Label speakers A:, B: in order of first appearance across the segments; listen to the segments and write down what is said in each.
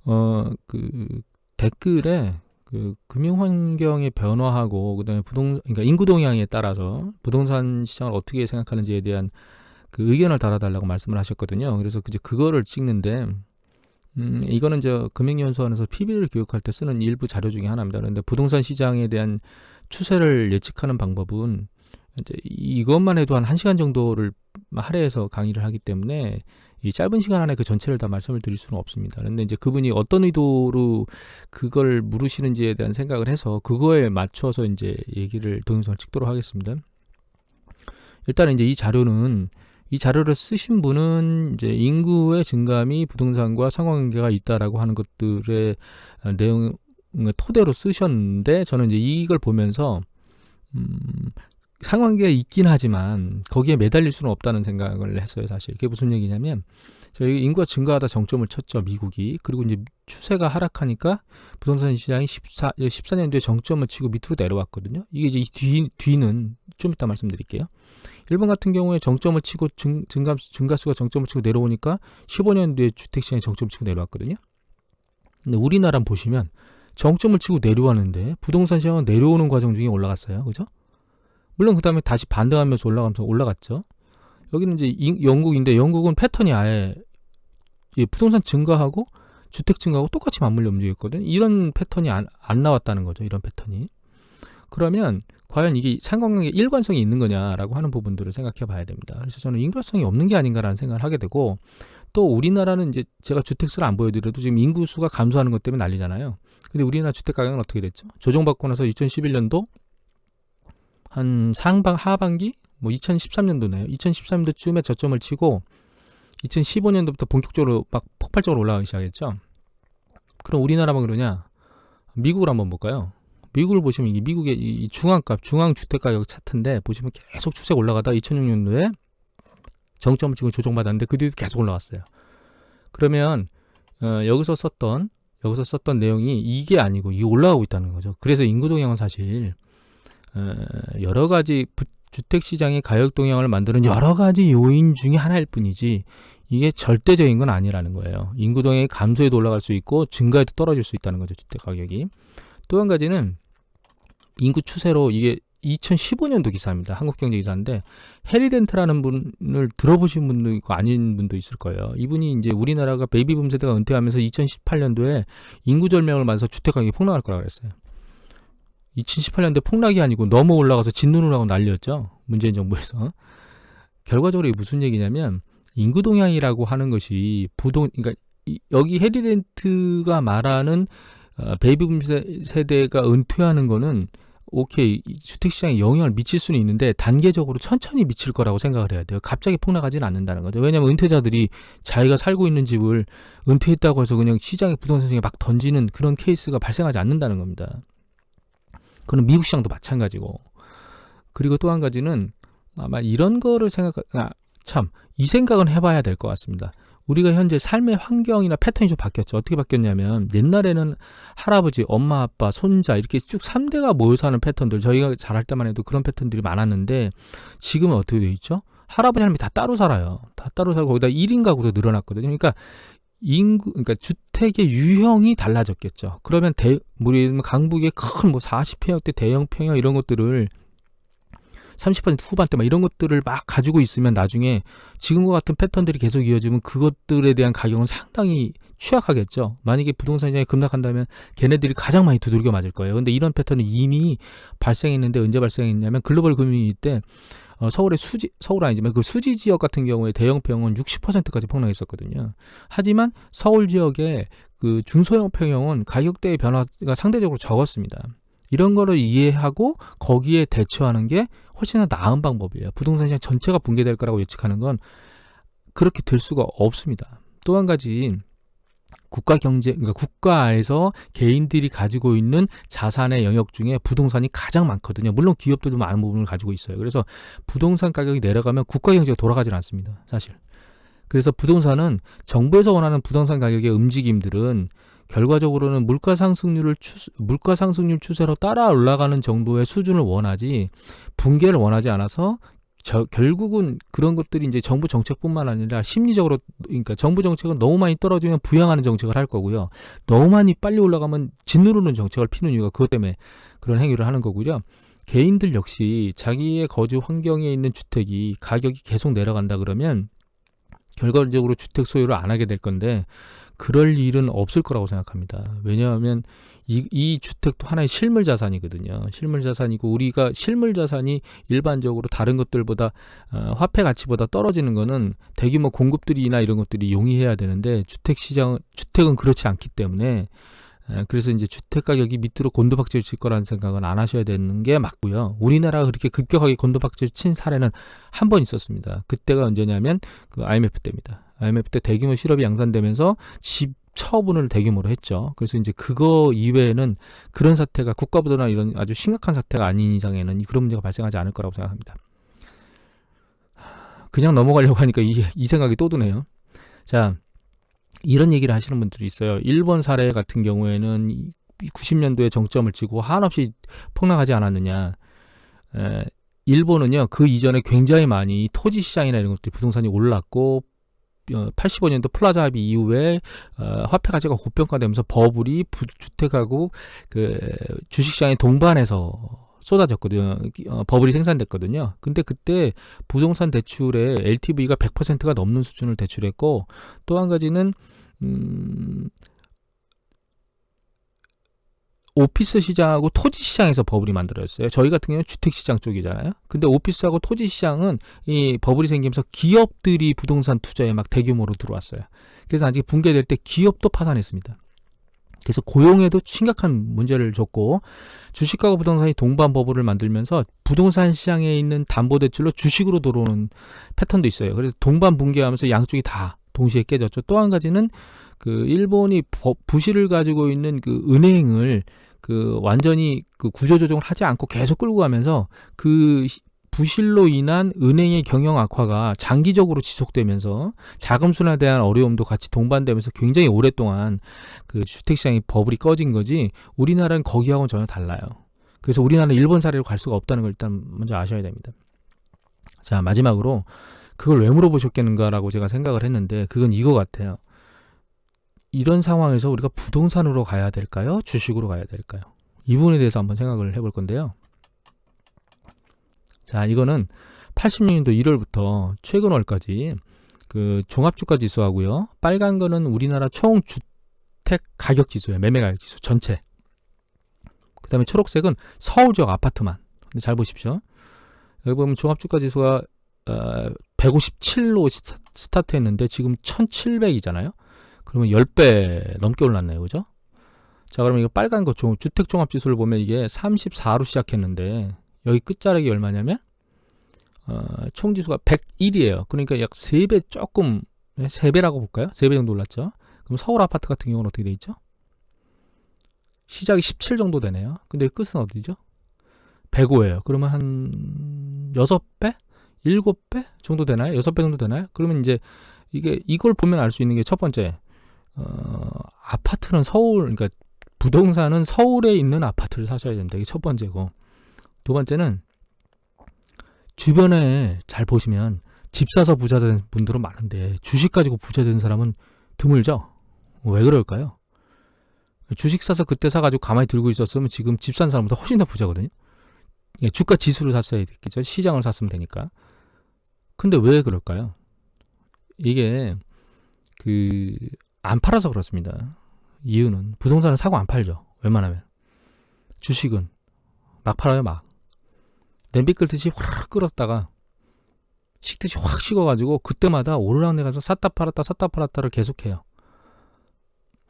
A: 그 댓글에 그 금융 환경의 변화하고 그다음에 그러니까 인구 동향에 따라서 부동산 시장을 어떻게 생각하는지에 대한 그 의견을 달아달라고 말씀을 하셨거든요. 그래서 이제 그거를 찍는데 이거는 저 금융연수원에서 PB를 교육할 때 쓰는 일부 자료 중에 하나입니다. 그런데 부동산 시장에 대한 추세를 예측하는 방법은 이제 이것만 해도 한 1시간 정도를 할애해서 강의를 하기 때문에 이 짧은 시간 안에 그 전체를 다 말씀을 드릴 수는 없습니다. 그런데 이제 그분이 어떤 의도로 그걸 물으시는지에 대한 생각을 해서 그거에 맞춰서 이제 얘기를 동영상을 찍도록 하겠습니다. 일단 이제 이 자료를 쓰신 분은 이제 인구의 증감이 부동산과 상관관계가 있다라고 하는 것들의 내용을 토대로 쓰셨는데 저는 이제 이걸 보면서 상관계가 있긴 하지만 거기에 매달릴 수는 없다는 생각을 했어요. 사실 그게 무슨 얘기냐면 저희 인구가 증가하다 정점을 쳤죠, 미국이. 그리고 이제 추세가 하락하니까 부동산 시장이 14년도에 정점을 치고 밑으로 내려왔거든요. 이게 이제 이 뒤는 좀 이따 말씀드릴게요. 일본 같은 경우에 정점을 치고 증가수가 정점을 치고 내려오니까 15년도에 주택시장이 정점을 치고 내려왔거든요. 근데 우리나라 보시면 정점을 치고 내려왔는데 부동산 시장은 내려오는 과정 중에 올라갔어요. 그죠? 물론 그 다음에 다시 반등하면서 올라갔죠. 여기는 이제 영국인데 영국은 패턴이 아예 부동산 증가하고 주택 증가하고 똑같이 맞물려 움직였거든요. 이런 패턴이 안 나왔다는 거죠. 이런 패턴이. 그러면 과연 이게 상관관계 일관성이 있는 거냐라고 하는 부분들을 생각해 봐야 됩니다. 그래서 저는 일관성이 없는 게 아닌가라는 생각을 하게 되고 또 우리나라는 이제 제가 주택수를 안 보여드려도 지금 인구수가 감소하는 것 때문에 난리잖아요. 근데 우리나라 주택 가격은 어떻게 됐죠? 조정받고 나서 2011년도 한 하반기 2013년도네요. 2013년도쯤에 저점을 치고 2015년도부터 본격적으로 막 폭발적으로 올라가기 시작했죠. 그럼 우리나라만 그러냐? 미국을 한번 볼까요? 미국을 보시면 이게 미국의 이 중앙주택가격 차트인데 보시면 계속 추세가 올라가다 2006년도에 정점을 치고 조정받았는데 그 뒤도 계속 올라갔어요. 그러면 여기서 썼던 내용이 이게 아니고 이게 올라가고 있다는 거죠. 그래서 인구 동향은 사실 여러 가지 주택 시장의 가격 동향을 만드는 여러 가지 요인 중에 하나일 뿐이지 이게 절대적인 건 아니라는 거예요. 인구 동향이 감소해도 올라갈 수 있고 증가해도 떨어질 수 있다는 거죠. 주택 가격이. 또 한 가지는 인구 추세로 이게 2015년도 기사입니다. 한국경제 기사인데 해리덴트라는 분을 들어보신 분도 있고 아닌 분도 있을 거예요. 이분이 이제 우리나라가 베이비붐 세대가 은퇴하면서 2018년도에 인구 절명을 맞아서 주택 가격이 폭락할 거라고 그랬어요. 2018년도에 폭락이 아니고 너무 올라가서 진눈을 하고 난리였죠. 문재인 정부에서. 결과적으로 이게 무슨 얘기냐면 인구 동향이라고 하는 것이 그러니까 여기 해리덴트가 말하는 베이비붐 세대가 은퇴하는 거는 오케이 주택시장에 영향을 미칠 수는 있는데 단계적으로 천천히 미칠 거라고 생각을 해야 돼요. 갑자기 폭락하지는 않는다는 거죠. 왜냐하면 은퇴자들이 자기가 살고 있는 집을 은퇴했다고 해서 그냥 시장에 부동산 시장에 막 던지는 그런 케이스가 발생하지 않는다는 겁니다. 그건 미국 시장도 마찬가지고. 그리고 또 한 가지는 아마 이런 거를 이 생각은 해봐야 될 것 같습니다. 우리가 현재 삶의 환경이나 패턴이 좀 바뀌었죠. 어떻게 바뀌었냐면 옛날에는 할아버지, 엄마, 아빠, 손자 이렇게 쭉 3대가 모여 사는 패턴들 저희가 자랄 때만 해도 그런 패턴들이 많았는데 지금은 어떻게 되어 있죠? 할아버지, 할머니 다 따로 살아요. 다 따로 살고 거기다 1인 가구도 늘어났거든요. 그러니까 그러니까 주택의 유형이 달라졌겠죠. 그러면 강북의 큰 40평대 대형 평형 이런 것들을 30% 후반대 막 이런 것들을 막 가지고 있으면 나중에 지금과 같은 패턴들이 계속 이어지면 그것들에 대한 가격은 상당히 취약하겠죠. 만약에 부동산 시장이 급락한다면 걔네들이 가장 많이 두들겨 맞을 거예요. 근데 이런 패턴은 이미 발생했는데 언제 발생했냐면 글로벌 금융위기 때 서울 아니지만 그 수지 지역 같은 경우에 대형평은 60%까지 폭락했었거든요. 하지만 서울 지역의 그 중소형 평형은 가격대의 변화가 상대적으로 적었습니다. 이런 거를 이해하고 거기에 대처하는 게 훨씬 더 나은 방법이에요. 부동산 시장 전체가 붕괴될 거라고 예측하는 건 그렇게 될 수가 없습니다. 또 한 가지 그러니까 국가에서 개인들이 가지고 있는 자산의 영역 중에 부동산이 가장 많거든요. 물론 기업들도 많은 부분을 가지고 있어요. 그래서 부동산 가격이 내려가면 국가 경제가 돌아가질 않습니다. 사실. 그래서 부동산은 정부에서 원하는 부동산 가격의 움직임들은 결과적으로는 물가 상승률 추세로 따라 올라가는 정도의 수준을 원하지 붕괴를 원하지 않아서 결국은 그런 것들이 이제 정부 정책뿐만 아니라 심리적으로, 그러니까 정부 정책은 너무 많이 떨어지면 부양하는 정책을 할 거고요. 너무 많이 빨리 올라가면 짓누르는 정책을 피는 이유가 그것 때문에 그런 행위를 하는 거고요. 개인들 역시 자기의 거주 환경에 있는 주택이 가격이 계속 내려간다 그러면 결과적으로 주택 소유를 안 하게 될 건데, 그럴 일은 없을 거라고 생각합니다. 왜냐하면 이 주택도 하나의 실물 자산이거든요. 실물 자산이고, 우리가 실물 자산이 일반적으로 다른 것들보다 화폐 가치보다 떨어지는 거는 대규모 공급들이나 이런 것들이 용이해야 되는데, 주택은 그렇지 않기 때문에, 그래서 이제 주택 가격이 밑으로 곤두박질 칠 거라는 생각은 안 하셔야 되는 게 맞고요. 우리나라가 그렇게 급격하게 곤두박질 친 사례는 한 번 있었습니다. 그때가 언제냐면 그 IMF 때입니다. IMF 때 대규모 실업이 양산되면서 집 처분을 대규모로 했죠. 그래서 이제 그거 이외에는 그런 사태가 국가부도나 이런 아주 심각한 사태가 아닌 이상에는 그런 문제가 발생하지 않을 거라고 생각합니다. 그냥 넘어가려고 하니까 이 생각이 또 드네요. 자, 이런 얘기를 하시는 분들이 있어요. 일본 사례 같은 경우에는 90년도에 정점을 치고 한없이 폭락하지 않았느냐. 일본은요, 그 이전에 굉장히 많이 토지 시장이나 이런 것들 부동산이 올랐고, 85년도 플라자 합의 이후에 화폐 가치가 고평가되면서 버블이 주택하고 그 주식시장의 동반해서 쏟아졌거든요. 버블이 생산됐거든요. 근데 그때 부동산 대출의 LTV가 100%가 넘는 수준을 대출했고, 또 한 가지는 오피스 시장하고 토지 시장에서 버블이 만들어졌어요. 저희 같은 경우는 주택 시장 쪽이잖아요. 근데 오피스하고 토지 시장은 이 버블이 생기면서 기업들이 부동산 투자에 막 대규모로 들어왔어요. 그래서 나중에 붕괴될 때 기업도 파산했습니다. 그래서 고용에도 심각한 문제를 줬고, 주식과 부동산이 동반 버블을 만들면서 부동산 시장에 있는 담보대출로 주식으로 들어오는 패턴도 있어요. 그래서 동반 붕괴하면서 양쪽이 다 동시에 깨졌죠. 또 한 가지는 그 일본이 부실을 가지고 있는 그 은행을 완전히 구조조정을 하지 않고 계속 끌고 가면서 그 부실로 인한 은행의 경영 악화가 장기적으로 지속되면서 자금 순환에 대한 어려움도 같이 동반되면서 굉장히 오랫동안 그 주택시장이 버블이 꺼진 거지, 우리나라는 거기하고는 전혀 달라요. 그래서 우리나라는 일본 사례로 갈 수가 없다는 걸 일단 먼저 아셔야 됩니다. 자, 마지막으로 그걸 왜 물어보셨겠는가라고 제가 생각을 했는데, 그건 이거 같아요. 이런 상황에서 우리가 부동산으로 가야 될까요? 주식으로 가야 될까요? 이 부분에 대해서 한번 생각을 해볼 건데요. 자, 이거는 86년도 1월부터 최근 월까지 그 종합주가 지수하고요. 빨간 거는 우리나라 총 주택 가격 지수예요. 매매 가격 지수 전체. 그 다음에 초록색은 서울 지역 아파트만. 잘 보십시오. 여기 보면 종합주가 지수가 157로 스타트했는데 지금 1700이잖아요. 그러면 10배 넘게 올랐네요. 그죠? 자, 그러면 이거 빨간 거 주택종합지수를 보면 이게 34로 시작했는데 여기 끝자락이 얼마냐면 총지수가 101이에요. 그러니까 약 3배 조금, 3배라고 볼까요? 3배 정도 올랐죠. 그럼 서울 아파트 같은 경우는 어떻게 돼 있죠? 시작이 17 정도 되네요. 근데 끝은 어디죠? 105예요. 그러면 한 6배? 7배 정도 되나요? 6배 정도 되나요? 그러면 이제 이걸 보면 알 수 있는 게 첫 번째, 아파트는 그러니까 부동산은 서울에 있는 아파트를 사셔야 됩니다. 이게 첫 번째고, 두 번째는 주변에 잘 보시면 집 사서 부자 된 분들은 많은데 주식 가지고 부자 된 사람은 드물죠? 왜 그럴까요? 주식 사서 그때 사가지고 가만히 들고 있었으면 지금 집 산 사람보다 훨씬 더 부자거든요. 주가 지수를 샀어야 되겠죠. 시장을 샀으면 되니까. 근데 왜 그럴까요? 이게 안 팔아서 그렇습니다. 이유는 부동산은 사고 안 팔죠. 웬만하면. 주식은 막 팔아요. 막 냄비 끓듯이 확 끓었다가 식듯이 확 식어가지고 그때마다 오르락내려가서 샀다 팔았다를 계속해요.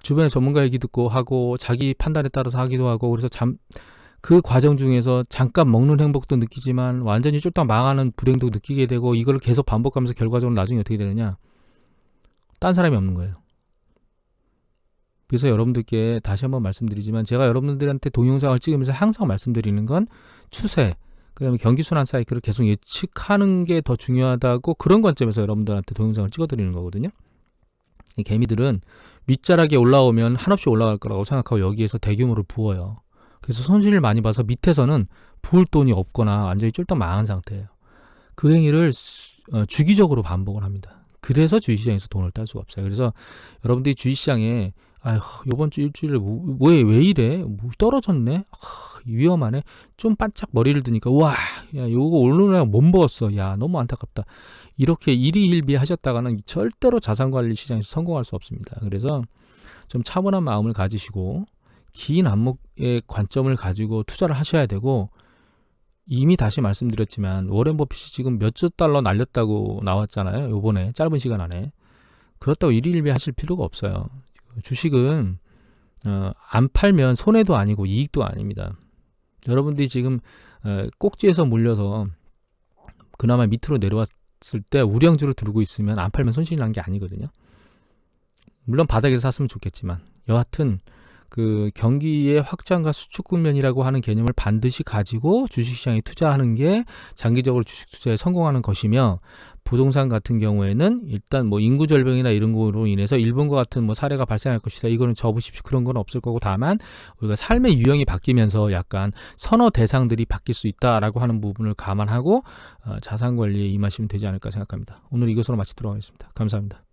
A: 주변에 전문가 얘기 듣고 하고 자기 판단에 따라서 하기도 하고, 그래서 그 과정 중에서 잠깐 먹는 행복도 느끼지만 완전히 쫄딱 망하는 불행도 느끼게 되고, 이걸 계속 반복하면서 결과적으로 나중에 어떻게 되느냐, 딴 사람이 없는 거예요. 그래서 여러분들께 다시 한번 말씀드리지만, 제가 여러분들한테 동영상을 찍으면서 항상 말씀드리는 건 추세, 그 다음에 경기순환 사이클을 계속 예측하는 게 더 중요하다고, 그런 관점에서 여러분들한테 동영상을 찍어드리는 거거든요. 이 개미들은 윗자락에 올라오면 한없이 올라갈 거라고 생각하고 여기에서 대규모를 부어요. 그래서 손실을 많이 봐서 밑에서는 부을 돈이 없거나 완전히 쫄딱 망한 상태예요. 그 행위를 주기적으로 반복을 합니다. 그래서 주식시장에서 돈을 딸 수가 없어요. 그래서 여러분들이 주식시장에 아휴 이번 주 일주일에 왜 이래? 뭐 떨어졌네? 위험하네? 좀 반짝 머리를 드니까 와, 야 요거 오늘날 못 먹었어. 야 너무 안타깝다. 이렇게 일희일비 하셨다가는 절대로 자산관리 시장에서 성공할 수 없습니다. 그래서 좀 차분한 마음을 가지시고 긴 안목의 관점을 가지고 투자를 하셔야 되고, 이미 다시 말씀드렸지만 워렌 버핏이 지금 몇조 달러 날렸다고 나왔잖아요. 요번에 짧은 시간 안에. 그렇다고 일희일비 하실 필요가 없어요. 주식은 안 팔면 손해도 아니고 이익도 아닙니다. 여러분들이 지금 꼭지에서 물려서 그나마 밑으로 내려왔을 때 우량주를 들고 있으면 안 팔면 손실이 난 게 아니거든요. 물론 바닥에서 샀으면 좋겠지만 여하튼 그 경기의 확장과 수축 국면이라고 하는 개념을 반드시 가지고 주식시장에 투자하는 게 장기적으로 주식 투자에 성공하는 것이며, 부동산 같은 경우에는 일단 뭐 인구 절벽이나 이런 거로 인해서 일본과 같은 뭐 사례가 발생할 것이다. 이거는 접으십시오. 그런 건 없을 거고, 다만 우리가 삶의 유형이 바뀌면서 약간 선호 대상들이 바뀔 수 있다라고 하는 부분을 감안하고 자산 관리에 임하시면 되지 않을까 생각합니다. 오늘 이것으로 마치도록 하겠습니다. 감사합니다.